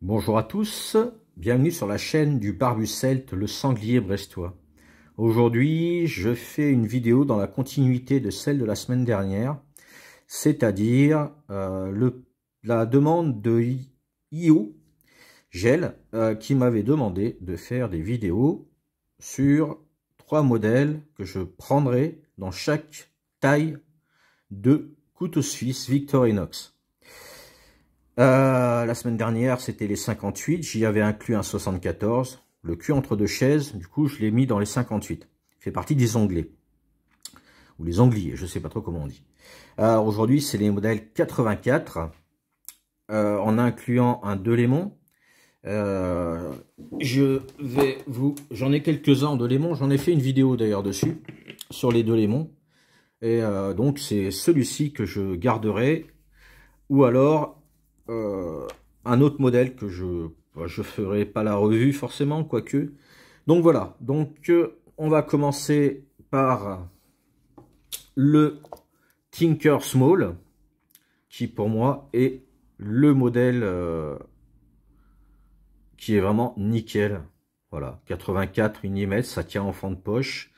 Bonjour à tous, bienvenue sur la chaîne du Barbu Celte, le sanglier brestois. Aujourd'hui, je fais une vidéo dans la continuité de celle de la semaine dernière, c'est-à-dire la demande de IO Gel qui m'avait demandé de faire des vidéos sur 3 modèles que je prendrai dans chaque taille de couteau suisse Victorinox. La semaine dernière, c'était les 58. J'y avais inclus un 74. Le cul entre deux chaises, du coup, je l'ai mis dans les 58. Il fait partie des onglets. Ou les ongliers, je sais pas trop comment on dit. Alors aujourd'hui, c'est les modèles 84. En incluant un Delémont. J'en ai quelques-uns en Delémont. J'en ai fait une vidéo d'ailleurs dessus, sur les Delémont. Et donc, c'est celui-ci que je garderai. Ou alors un autre modèle que je ferai pas la revue forcément, quoique. Donc voilà, donc on va commencer par le Tinker Small, qui pour moi est le modèle qui est vraiment nickel. Voilà, 84 mm, ça tient en fond de poche.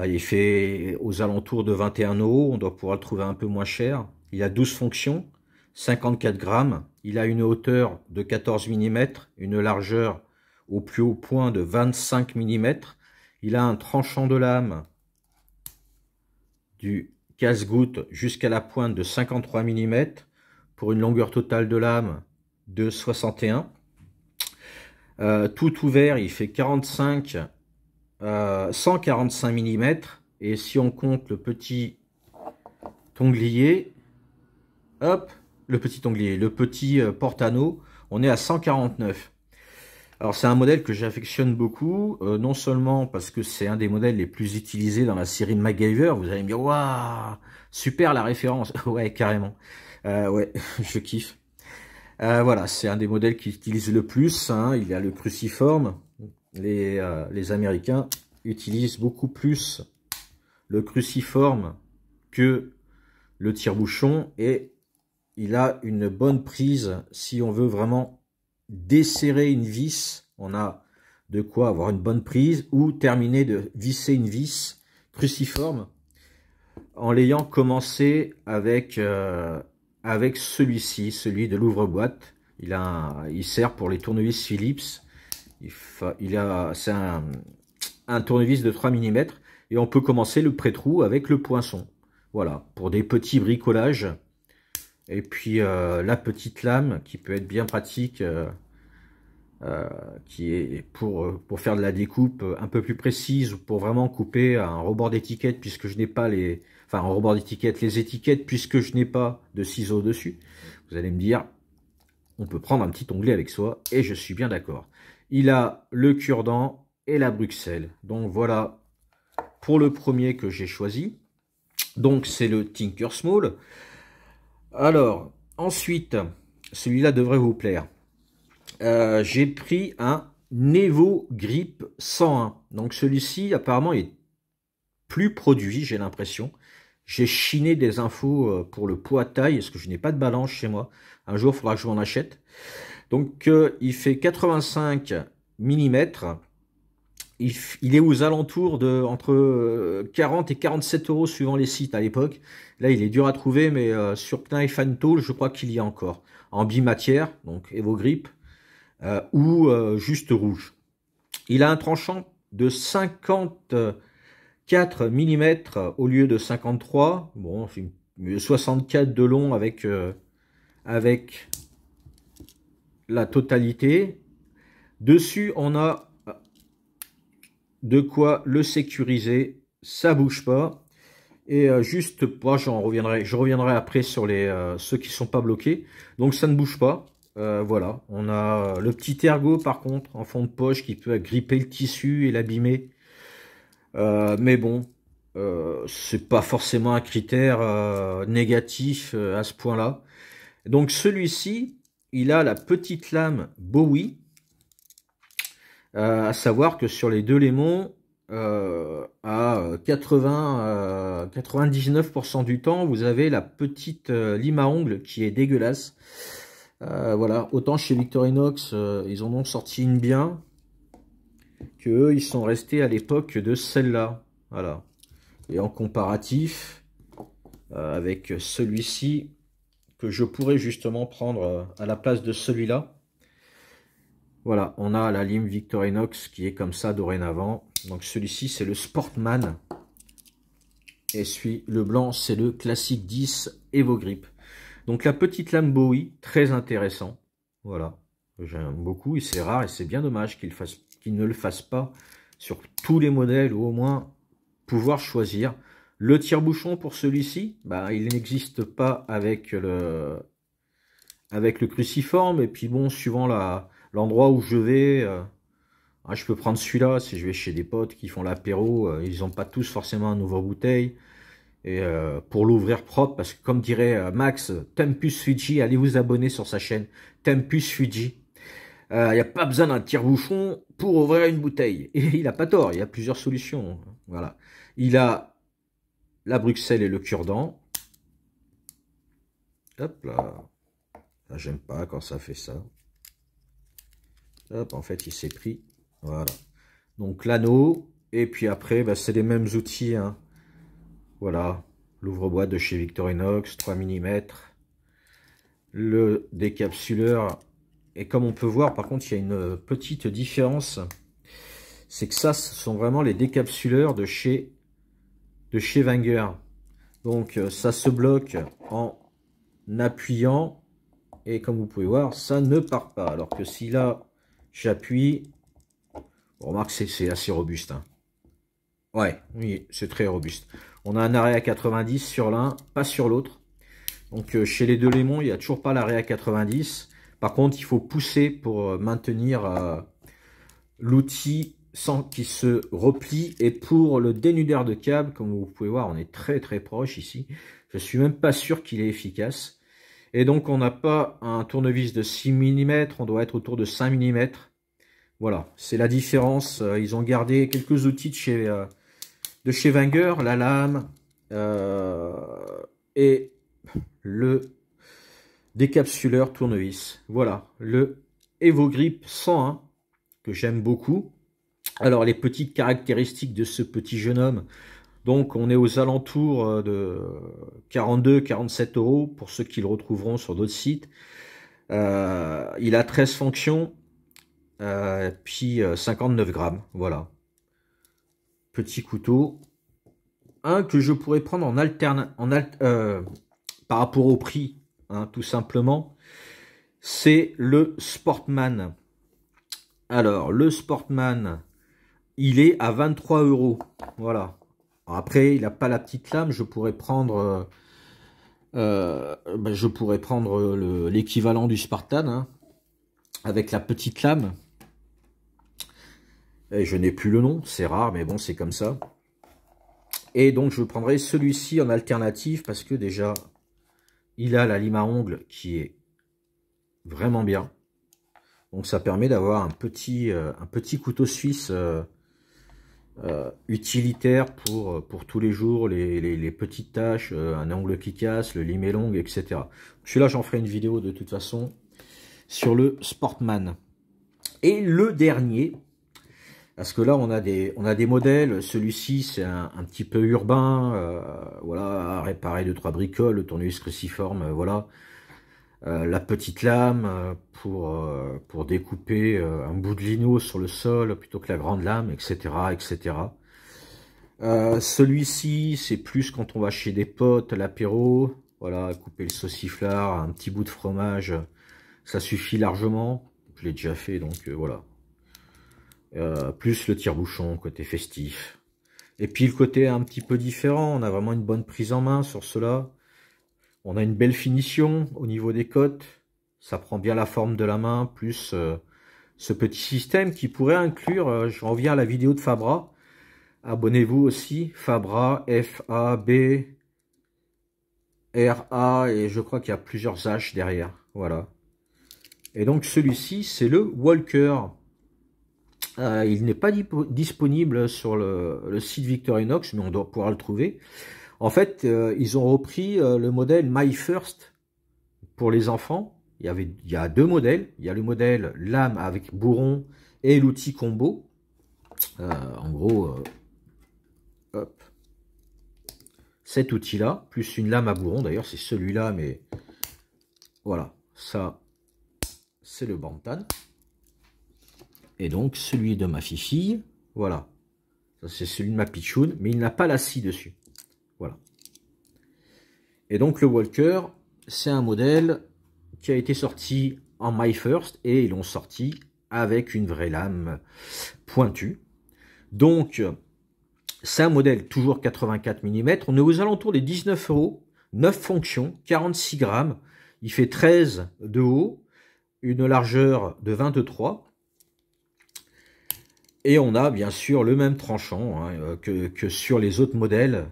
Il fait aux alentours de 21 €, on doit pouvoir le trouver un peu moins cher. Il a 12 fonctions. 54 grammes, il a une hauteur de 14 mm, une largeur au plus haut point de 25 mm, il a un tranchant de lame du casse-goutte jusqu'à la pointe de 53 mm, pour une longueur totale de lame de 61. Tout ouvert, il fait 145 mm, et si on compte le petit tonglier, hop, le petit porte-anneau, on est à 149. Alors c'est un modèle que j'affectionne beaucoup, non seulement parce que c'est un des modèles les plus utilisés dans la série MacGyver. Vous allez me dire, waouh, super la référence. Ouais, carrément. Ouais, je kiffe. Voilà, c'est un des modèles qui utilise le plus, hein. Il y a le cruciforme. Les Américains utilisent beaucoup plus le cruciforme que le tire-bouchon, et il a une bonne prise. Si on veut vraiment desserrer une vis, on a de quoi avoir une bonne prise, ou terminer de visser une vis cruciforme en l'ayant commencé avec celui-ci, celui de l'ouvre-boîte. Il sert pour les tournevis Philips. C'est un tournevis de 3 mm, et on peut commencer le pré-trou avec le poinçon. Voilà, pour des petits bricolages. Et puis la petite lame qui peut être bien pratique, qui est pour faire de la découpe un peu plus précise, ou pour vraiment couper un rebord d'étiquette, puisque je n'ai pas les... Enfin, un rebord d'étiquette, les étiquettes, puisque je n'ai pas de ciseaux dessus. Vous allez me dire, on peut prendre un petit onglet avec soi, et je suis bien d'accord. Il a le cure-dent et la Bruxelles. Donc voilà pour le premier que j'ai choisi. Donc c'est le Tinker Small. Alors, ensuite, celui-là devrait vous plaire. J'ai pris un Nevo Grip 101. Donc celui-ci, apparemment, est plus produit, j'ai l'impression. J'ai chiné des infos pour le poids taille, parce que je n'ai pas de balance chez moi. Un jour, il faudra que je m'en achète. Donc, il fait 85 mm. Il est aux alentours de entre 40 et 47 € suivant les sites à l'époque. Là, il est dur à trouver, mais sur Knife and Tool, je crois qu'il y a encore. En bimatière, donc Evo-Grip, ou juste rouge. Il a un tranchant de 54 mm au lieu de 53. Bon, c'est 64 de long avec la totalité. Dessus, on a de quoi le sécuriser, ça bouge pas. Et juste, moi je reviendrai après sur les ceux qui sont pas bloqués. Donc ça ne bouge pas. Voilà, on a le petit ergot par contre en fond de poche qui peut gripper le tissu et l'abîmer. Mais bon, c'est pas forcément un critère négatif à ce point-là. Donc celui-ci, il a la petite lame Bowie. À savoir que sur les Delémont, à 99% du temps, vous avez la petite lime à ongles qui est dégueulasse. Voilà, autant chez Victorinox, ils en ont sorti une bien, que eux, ils sont restés à l'époque de celle-là. Voilà. Et en comparatif, avec celui-ci, que je pourrais justement prendre à la place de celui-là. Voilà, on a la lime Victorinox qui est comme ça dorénavant. Donc celui-ci, c'est le Sportman. Et celui, le blanc, c'est le Classic 10 Evo Grip. Donc la petite lame Bowie, très intéressant. Voilà, j'aime beaucoup et c'est rare et c'est bien dommage qu'il ne le fasse pas sur tous les modèles ou au moins pouvoir choisir. Le tire-bouchon pour celui-ci, bah, il n'existe pas avec le cruciforme. Et puis bon, suivant l'endroit où je vais, je peux prendre celui-là si je vais chez des potes qui font l'apéro. Ils n'ont pas tous forcément une ouvre-bouteille. Et pour l'ouvrir propre, parce que comme dirait Max, Tempus Fugit, allez vous abonner sur sa chaîne, Tempus Fugit. Il n'y a pas besoin d'un tire-bouchon pour ouvrir une bouteille. Et il n'a pas tort, il y a plusieurs solutions. Voilà. Il a la Bruxelles et le cure-dent. Hop là. Là, j'aime pas quand ça fait ça. Hop, en fait, il s'est pris. Voilà. Donc l'anneau. Et puis après, bah, c'est les mêmes outils, hein. Voilà, l'ouvre-boîte de chez Victorinox, 3 mm, le décapsuleur. Et comme on peut voir, par contre, il y a une petite différence. C'est que ça, ce sont vraiment les décapsuleurs de chez Wenger. Donc, ça se bloque en appuyant. Et comme vous pouvez voir, ça ne part pas. Alors que si là, j'appuie, on remarque que c'est assez robuste, hein. Ouais, oui, c'est très robuste. On a un arrêt à 90 sur l'un, pas sur l'autre. Donc chez les Delémont, il n'y a toujours pas l'arrêt à 90. Par contre, il faut pousser pour maintenir l'outil sans qu'il se replie. Et pour le dénudeur de câble, comme vous pouvez voir, on est très très proche ici. Je suis même pas sûr qu'il est efficace. Et donc on n'a pas un tournevis de 6 mm, on doit être autour de 5 mm. Voilà, c'est la différence. Ils ont gardé quelques outils de chez Wenger, la lame et le décapsuleur tournevis. Voilà, le Evo Grip 101 que j'aime beaucoup. Alors, les petites caractéristiques de ce petit jeune homme. Donc, on est aux alentours de 42-47 € pour ceux qui le retrouveront sur d'autres sites. Il a 13 fonctions, puis 59 grammes. Voilà. Petit couteau. Un que je pourrais prendre en par rapport au prix, hein, tout simplement, c'est le Sportman. Alors, le Sportman, il est à 23 €. Voilà. Alors après, il n'a pas la petite lame. Je pourrais prendre, l'équivalent du Spartan, hein, avec la petite lame. Et je n'ai plus le nom, c'est rare, mais bon, c'est comme ça. Et donc, je prendrai celui-ci en alternative parce que déjà, il a la lime à ongles qui est vraiment bien. Donc, ça permet d'avoir un petit couteau suisse utilitaire pour tous les jours, les petites tâches, un ongle qui casse, le limer long, etc. Celui-là, j'en ferai une vidéo de toute façon sur le Sportman. Et le dernier, parce que là, on a des modèles. Celui-ci, c'est un petit peu urbain. Voilà, à réparer 2-3 bricoles, le tournevis cruciforme, voilà. La petite lame pour découper un bout de lino sur le sol plutôt que la grande lame, etc. etc. Celui-ci, c'est plus quand on va chez des potes, l'apéro. Voilà, couper le sauciflard, un petit bout de fromage, ça suffit largement. Je l'ai déjà fait, donc voilà. Plus le tire-bouchon, côté festif. Et puis le côté un petit peu différent, on a vraiment une bonne prise en main sur cela. On a une belle finition au niveau des côtes. Ça prend bien la forme de la main, plus ce petit système qui pourrait inclure, je reviens à la vidéo de Fabra. Abonnez-vous aussi, Fabra, F-A-B-R-A, et je crois qu'il y a plusieurs H derrière. Voilà. Et donc celui-ci, c'est le Walker. Il n'est pas disponible sur le site Victorinox, mais on doit pouvoir le trouver. En fait, ils ont repris le modèle My First pour les enfants. il y a deux modèles. Il y a le modèle lame avec bourron et l'outil combo. En gros, hop, cet outil-là, plus une lame à bourron. D'ailleurs, c'est celui-là, mais voilà, ça, c'est le Bantam. Et donc, celui de ma fifille, voilà. Ça, c'est celui de ma pitchoun, mais il n'a pas la scie dessus. Voilà. Et donc, le Walker, c'est un modèle qui a été sorti en My First, et ils l'ont sorti avec une vraie lame pointue. Donc, c'est un modèle toujours 84 mm. On est aux alentours des 19 €, 9 fonctions, 46 grammes. Il fait 13 de haut, une largeur de 23. Et on a bien sûr le même tranchant hein, que sur les autres modèles.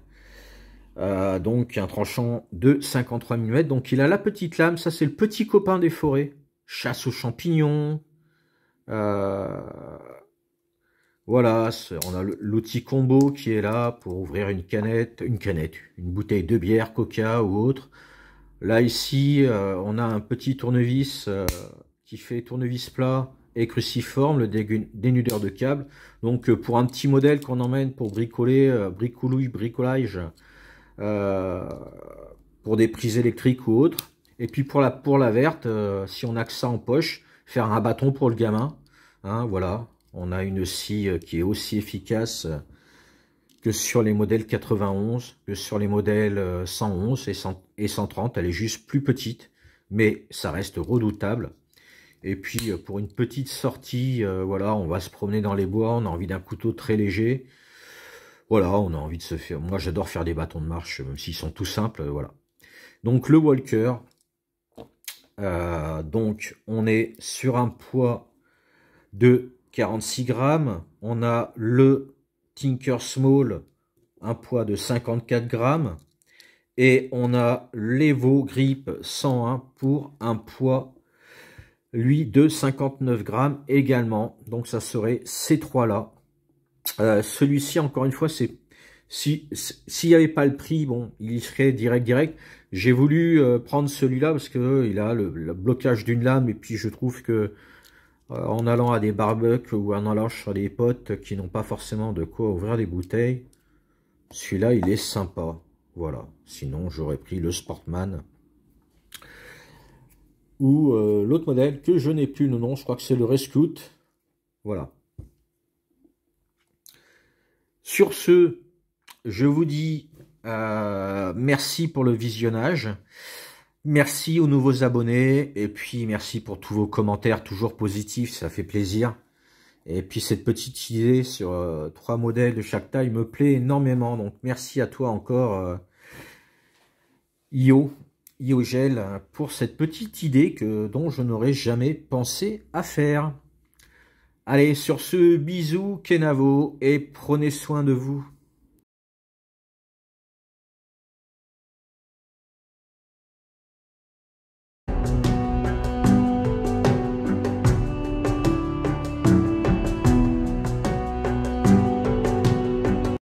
Donc un tranchant de 53 mm. Donc il a la petite lame, ça c'est le petit copain des forêts. Chasse aux champignons. Voilà, on a l'outil combo qui est là pour ouvrir une bouteille de bière, coca ou autre. Là ici, on a un petit tournevis qui fait tournevis plat et cruciforme, le dénudeur de câble. Donc pour un petit modèle qu'on emmène pour bricoler, bricolage, pour des prises électriques ou autres. Et puis pour la verte, si on a que ça en poche, faire un bâton pour le gamin. Hein, voilà, on a une scie qui est aussi efficace que sur les modèles 91, que sur les modèles 111 et 130. Elle est juste plus petite, mais ça reste redoutable. Et puis pour une petite sortie, voilà, on va se promener dans les bois, on a envie d'un couteau très léger. Voilà, on a envie de se faire... Moi j'adore faire des bâtons de marche, même s'ils sont tout simples, voilà. Donc le Walker, donc on est sur un poids de 46 grammes. On a le Tinker Small, un poids de 54 grammes. Et on a l'Evo Grip 101 pour un poids, lui, de 59 grammes également. Donc ça serait ces trois-là. Celui-ci, encore une fois, c'est s'il n'y avait pas le prix, bon, il y serait direct. J'ai voulu prendre celui-là parce que il a le blocage d'une lame et puis je trouve que en allant à des barbecues ou en allant chez des potes qui n'ont pas forcément de quoi ouvrir des bouteilles, celui-là il est sympa. Voilà. Sinon j'aurais pris le Sportman ou l'autre modèle que je n'ai plus le nom. Je crois que c'est le Rescout. Voilà. Sur ce, je vous dis merci pour le visionnage. Merci aux nouveaux abonnés. Et puis merci pour tous vos commentaires toujours positifs. Ça fait plaisir. Et puis cette petite idée sur 3 modèles de chaque taille me plaît énormément. Donc merci à toi encore IoGel pour cette petite idée dont je n'aurais jamais pensé à faire. Allez, sur ce, bisous, Kenavo, et prenez soin de vous.